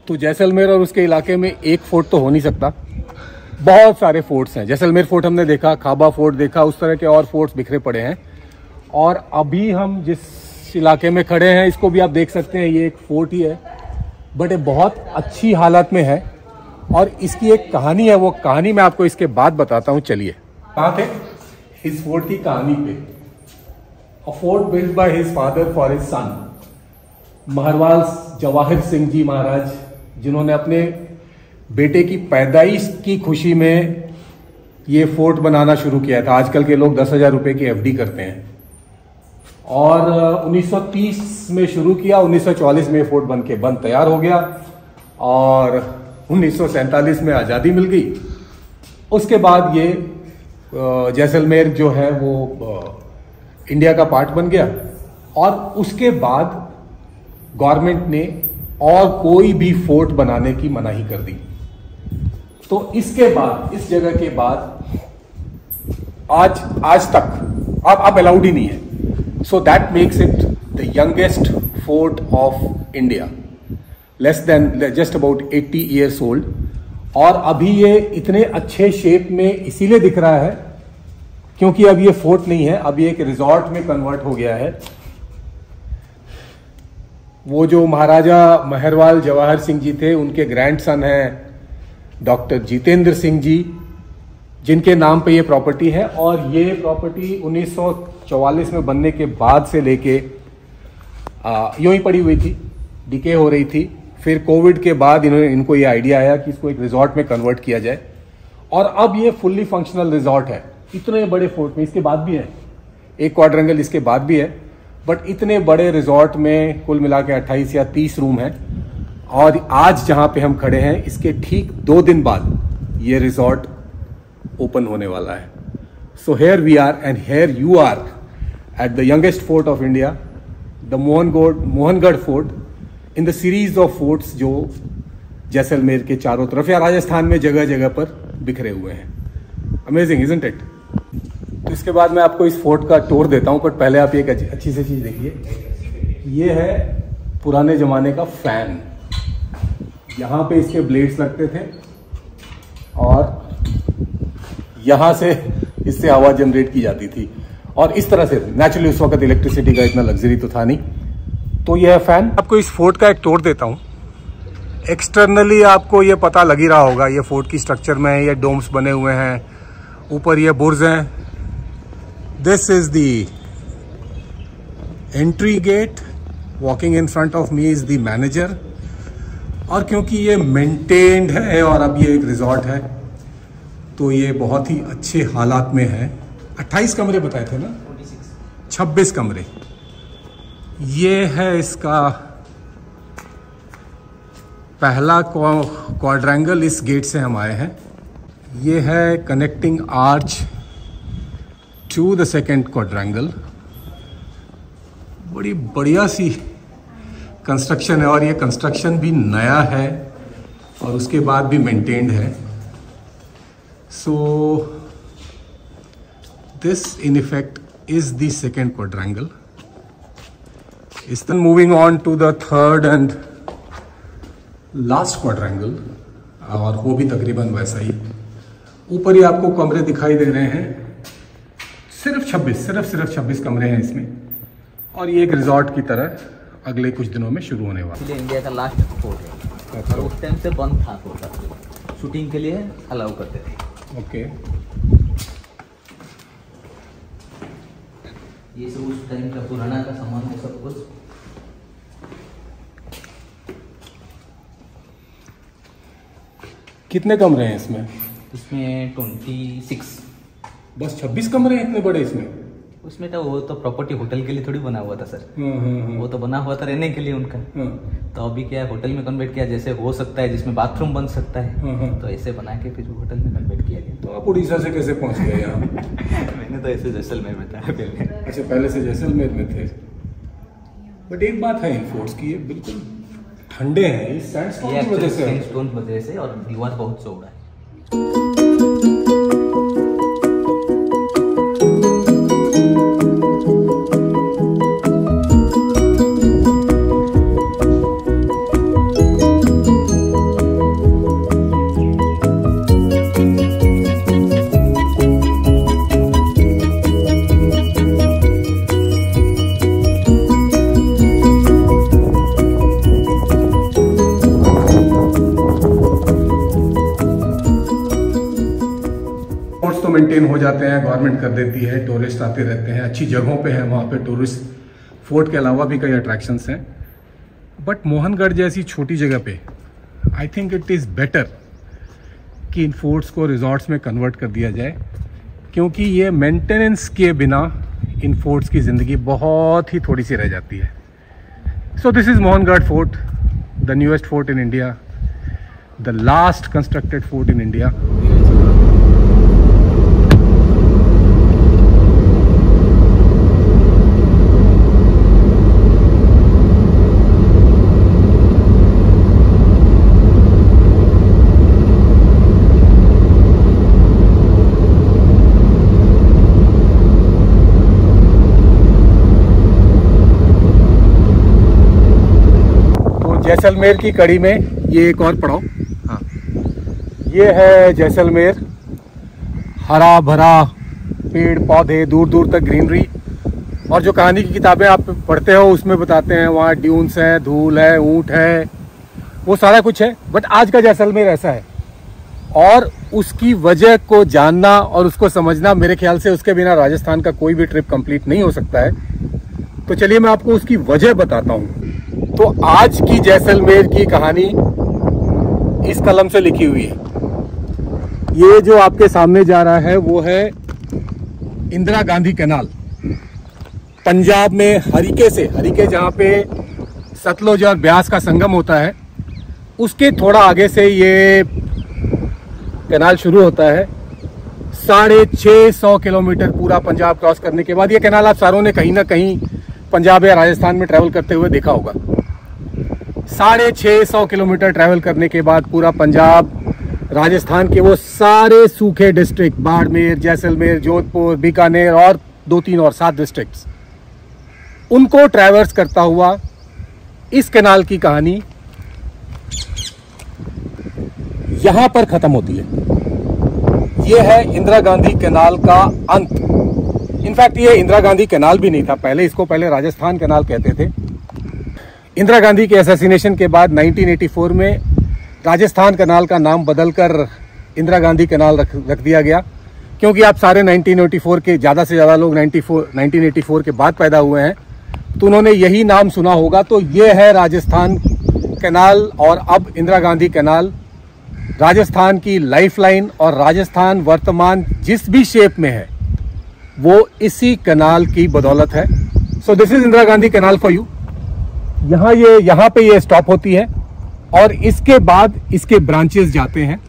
तो जैसलमेर और उसके इलाके में एक फोर्ट तो हो नहीं सकता, बहुत सारे फोर्ट्स हैं। जैसलमेर फोर्ट हमने देखा, खाबा फोर्ट देखा, उस तरह के और फोर्ट्स बिखरे पड़े हैं। और अभी हम जिस इलाके में खड़े हैं इसको भी आप देख सकते हैं, ये एक फोर्ट ही है, बट ये बहुत अच्छी हालत में है। और इसकी एक कहानी है, वो कहानी मैं आपको इसके बाद बताता हूँ। चलिए, कहाँ थे इस फोर्ट की कहानी पे। A fort built by his father for his son, Maharawal Jawahir Singh जी महाराज, जिन्होंने अपने बेटे की पैदाइश की खुशी में ये फोर्ट बनाना शुरू किया था। आजकल के लोग 10,000 रुपए की एफडी करते हैं। और 1930 में शुरू किया, 1944 में फोर्ट बन तैयार हो गया और 1947 में आज़ादी मिल गई। उसके बाद ये जैसलमेर जो है वो इंडिया का पार्ट बन गया। और उसके बाद गवर्नमेंट ने और कोई भी फोर्ट बनाने की मनाही कर दी। तो इसके बाद, इस जगह के बाद आज तक अब अलाउड ही नहीं है। So that makes it the youngest fort of India, less than just about 80 years old. और अभी ये इतने अच्छे शेप में इसीलिए दिख रहा है क्योंकि अब ये फोर्ट नहीं है, अब ये एक रिजॉर्ट में कन्वर्ट हो गया है। वो जो महाराजा महरवाल जवाहर सिंह जी थे, उनके ग्रैंडसन हैं डॉक्टर जितेंद्र सिंह जी, जिनके नाम पे ये प्रॉपर्टी है। और ये प्रॉपर्टी 1944 में बनने के बाद से लेके यूं ही पड़ी हुई थी, डिके हो रही थी। फिर कोविड के बाद इनको ये आइडिया आया कि इसको एक रिजॉर्ट में कन्वर्ट किया जाए। और अब ये फुल्ली फंक्शनल रिजॉर्ट है। इतने बड़े फोर्ट में, इसके बाद भी है एक क्वाड्रेंगल, इसके बाद भी है, बट इतने बड़े रिजॉर्ट में कुल मिला के 28 या 30 रूम हैं। और आज जहां पे हम खड़े हैं, इसके ठीक 2 दिन बाद ये रिजॉर्ट ओपन होने वाला है। So here we are and here you are at the youngest fort of India, the Mohangarh fort, in the series of forts जो जैसलमेर के चारों तरफ या राजस्थान में जगह जगह पर बिखरे हुए हैं। Amazing, isn't it? तो इसके बाद मैं आपको इस फोर्ट का टूर देता हूं, बट पहले आप एक अच्छी सी चीज देखिए। ये है पुराने जमाने का फैन। यहां पे इसके ब्लेड्स लगते थे और यहां से इससे हवा जनरेट की जाती थी। और इस तरह से नेचुरली उस वक्त इलेक्ट्रिसिटी का इतना लग्जरी तो था नहीं। तो यह है फैन। आपको इस फोर्ट का एक टूर देता हूं। एक्सटर्नली आपको ये पता लग ही रहा होगा, ये फोर्ट की स्ट्रक्चर में है, ये डोम्स बने हुए हैं, ऊपर ये बुर्ज हैं। This is the entry gate. Walking in front of me is the manager. और क्योंकि ये मेंटेन्ड है और अब ये एक रिजॉर्ट है, तो ये बहुत ही अच्छे हालात में है। 28 कमरे बताए थे ना? 26 कमरे। ये है इसका पहला क्वाड्रेंगल, इस गेट से हम आए हैं। ये है connecting arch to the second quadrangle. बड़ी बढ़िया सी कंस्ट्रक्शन है और ये कंस्ट्रक्शन भी नया है और उसके बाद भी मेंटेन्ड है। So this in effect is the second quadrangle. Then moving on to the third and last quadrangle, और वो भी तकरीबन वैसा ही। ऊपर ही आपको कमरे दिखाई दे रहे हैं, सिर्फ 26 कमरे हैं इसमें। और ये एक रिजॉर्ट की तरह अगले कुछ दिनों में शुरू होने वाला है। इंडिया का लास्ट फोर्ट है। अच्छा। उस टाइम से बंद था फोर्ट, शूटिंग के लिए अलाउ करते थे। ओके। ये सब उस टाइम का पुराना का सामान है सब कुछ। कितने कमरे हैं इसमें? इसमें 26। बस 26 कमरे हैं इतने बड़े इसमें? उसमें तो वो तो प्रॉपर्टी होटल के लिए थोड़ी बना हुआ था सर। वो तो बना हुआ था रहने के लिए उनका। तो अभी क्या है, होटल में कन्वर्ट किया, जैसे हो सकता है जिसमें बाथरूम बन सकता है, तो ऐसे बना के फिर होटल में कन्वर्ट किया गया। तो आप उड़ीसा से कैसे पहुंच गए यहाँ? मैंने तो ऐसे जैसलमेर में था पहले। अच्छा, पहले से जैसलमेर में थे। बट एक बात है इन फोर्ट्स की, ये बिल्कुल ठंडे हैं। इस सैंडस्टोन की वजह से, सैंडस्टोन की वजह से, और दीवार बहुत चौड़ा है। मेंटेन हो जाते हैं, गवर्नमेंट कर देती है, टूरिस्ट आते रहते हैं, अच्छी जगहों पे है वहाँ पे टूरिस्ट। फोर्ट के अलावा भी कई अट्रैक्शंस हैं, बट मोहनगढ़ जैसी छोटी जगह पे I think it is better कि इन फोर्ट्स को रिजॉर्ट्स में कन्वर्ट कर दिया जाए, क्योंकि ये मेंटेनेंस के बिना इन फोर्ट्स की ज़िंदगी बहुत ही थोड़ी सी रह जाती है। So this is Mohangarh fort, the newest fort in India, the last constructed fort in India. Jaisalmer की कड़ी में ये एक और पड़ाव, हाँ, ये है जैसलमेर। हरा भरा पेड़ पौधे, दूर दूर तक ग्रीनरी। और जो कहानी की किताबें आप पढ़ते हो उसमें बताते हैं वहाँ ड्यून्स है, धूल है, ऊंट है, वो सारा कुछ है। बट आज का जैसलमेर ऐसा है, और उसकी वजह को जानना और उसको समझना, मेरे ख्याल से उसके बिना राजस्थान का कोई भी ट्रिप कंप्लीट नहीं हो सकता है। तो चलिए मैं आपको उसकी वजह बताता हूँ। तो आज की जैसलमेर की कहानी इस कलम से लिखी हुई है। ये जो आपके सामने जा रहा है वो है इंदिरा गांधी कैनाल। पंजाब में हरिके जहाँ पे सतलुज और ब्यास का संगम होता है, उसके थोड़ा आगे से ये कैनाल शुरू होता है। 650 किलोमीटर पूरा पंजाब क्रॉस करने के बाद, ये कैनाल आप सारों ने कहीं ना कहीं पंजाब या राजस्थान में ट्रैवल करते हुए देखा होगा। 650 किलोमीटर ट्रैवल करने के बाद पूरा पंजाब, राजस्थान के वो सारे सूखे डिस्ट्रिक्ट, बाड़मेर, जैसलमेर, जोधपुर, बीकानेर और 2-3 और 7 डिस्ट्रिक्ट्स, उनको ट्रैवर्स करता हुआ इस कैनाल की कहानी यहां पर खत्म होती है। यह है इंदिरा गांधी कैनाल का अंत। इनफैक्ट ये इंदिरा गांधी कैनाल भी नहीं था पहले, इसको पहले राजस्थान कैनाल कहते थे। इंदिरा गांधी के असैसिनेशन के बाद 1984 में राजस्थान कैनाल का नाम बदलकर इंदिरा गांधी कैनाल रख दिया गया, क्योंकि आप सारे 1984 के, ज़्यादा से ज़्यादा लोग 1984 के बाद पैदा हुए हैं, तो उन्होंने यही नाम सुना होगा। तो ये है राजस्थान कैनाल, और अब इंदिरा गांधी कैनाल राजस्थान की लाइफलाइन, और राजस्थान वर्तमान जिस भी शेप में है वो इसी कैनाल की बदौलत है। So this is Indira Gandhi canal for you. यहाँ पे ये स्टॉप होती है, और इसके बाद इसके ब्रांचेस जाते हैं,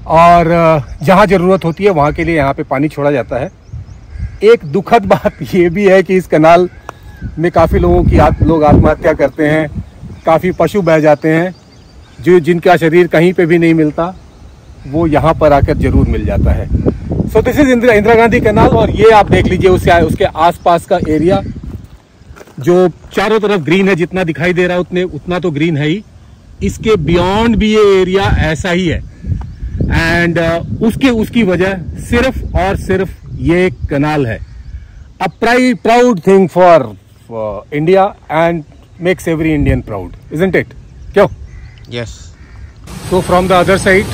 और जहाँ ज़रूरत होती है वहाँ के लिए यहाँ पे पानी छोड़ा जाता है। एक दुखद बात ये भी है कि इस कैनाल में काफ़ी लोग आत्महत्या करते हैं, काफ़ी पशु बह जाते हैं, जिनका शरीर कहीं पे भी नहीं मिलता, वो यहाँ पर आकर जरूर मिल जाता है। So this is Indira Gandhi canal. और ये आप देख लीजिए उसके आसपास का एरिया, जो चारों तरफ ग्रीन है, जितना दिखाई दे रहा है उतना तो ग्रीन है ही, इसके बियॉन्ड भी ये एरिया ऐसा ही है। एंड उसकी वजह सिर्फ और सिर्फ ये कैनाल है। A proud thing for India and makes every Indian proud, isn't it? क्यों? यस। तो फ्रॉम द अदर साइड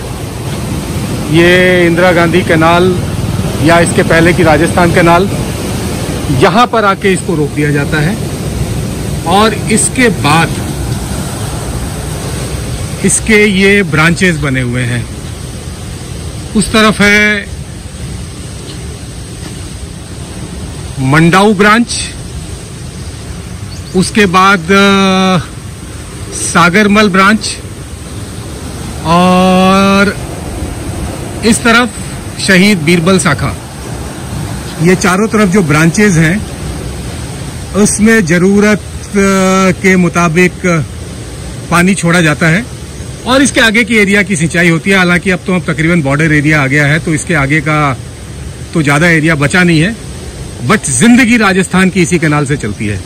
ये इंदिरा गांधी कैनाल, या इसके पहले की राजस्थान कैनाल, यहाँ पर आके इसको रोक दिया जाता है, और इसके बाद इसके ये ब्रांचेस बने हुए हैं। उस तरफ है मंडाऊ ब्रांच, उसके बाद सागरमल ब्रांच, और इस तरफ शहीद बीरबल शाखा। ये चारों तरफ जो ब्रांचेज हैं उसमें ज़रूरत के मुताबिक पानी छोड़ा जाता है, और इसके आगे की एरिया की सिंचाई होती है। हालांकि अब तकरीबन बॉर्डर एरिया आ गया है, तो इसके आगे का तो ज़्यादा एरिया बचा नहीं है, बट जिंदगी राजस्थान की इसी कैनाल से चलती है।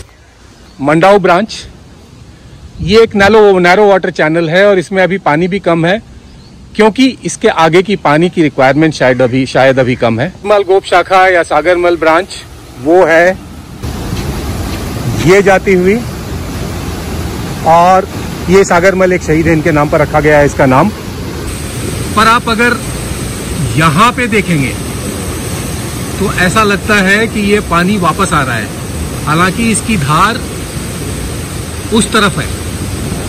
मंडाऊ ब्रांच ये एक नैरो वाटर चैनल है, और इसमें अभी पानी भी कम है, क्योंकि इसके आगे की पानी की रिक्वायरमेंट शायद अभी कम है। गोप शाखा या सागरमल ब्रांच वो है ये जाती हुई, और ये सागरमल एक शहीद है, इनके नाम पर रखा गया है इसका नाम। पर आप अगर यहाँ पे देखेंगे तो ऐसा लगता है कि ये पानी वापस आ रहा है, हालांकि इसकी धार उस तरफ है।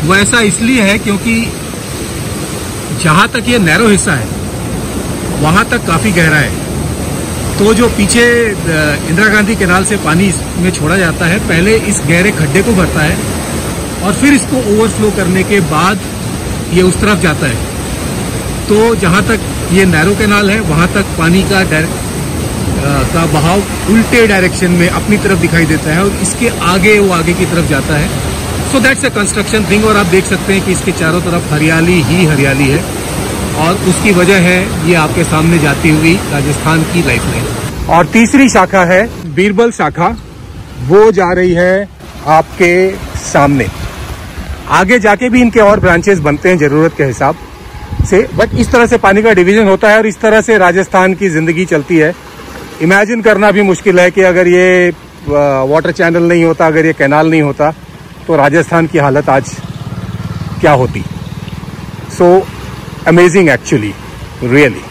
वो ऐसा इसलिए है क्योंकि जहां तक ये नैरो हिस्सा है वहां तक काफी गहरा है। तो जो पीछे इंदिरा गांधी कैनाल से पानी इसमें छोड़ा जाता है, पहले इस गहरे खड्डे को भरता है और फिर इसको ओवरफ्लो करने के बाद ये उस तरफ जाता है। तो जहां तक ये नैरो कैनाल है वहां तक पानी का बहाव उल्टे डायरेक्शन में अपनी तरफ दिखाई देता है और इसके आगे वो आगे की तरफ जाता है। So that's a construction thing. और आप देख सकते हैं कि इसके चारों तरफ हरियाली ही हरियाली है और उसकी वजह है ये आपके सामने जाती हुई राजस्थान की लाइफलाइन। और तीसरी शाखा है बीरबल शाखा, वो जा रही है आपके सामने। आगे जाके भी इनके और ब्रांचेस बनते हैं जरूरत के हिसाब से, बट इस तरह से पानी का डिवीजन होता है और इस तरह से राजस्थान की जिंदगी चलती है। इमेजिन करना भी मुश्किल है कि अगर ये वाटर चैनल नहीं होता, अगर ये कैनाल नहीं होता, तो राजस्थान की हालत आज क्या होती। So amazing actually, really.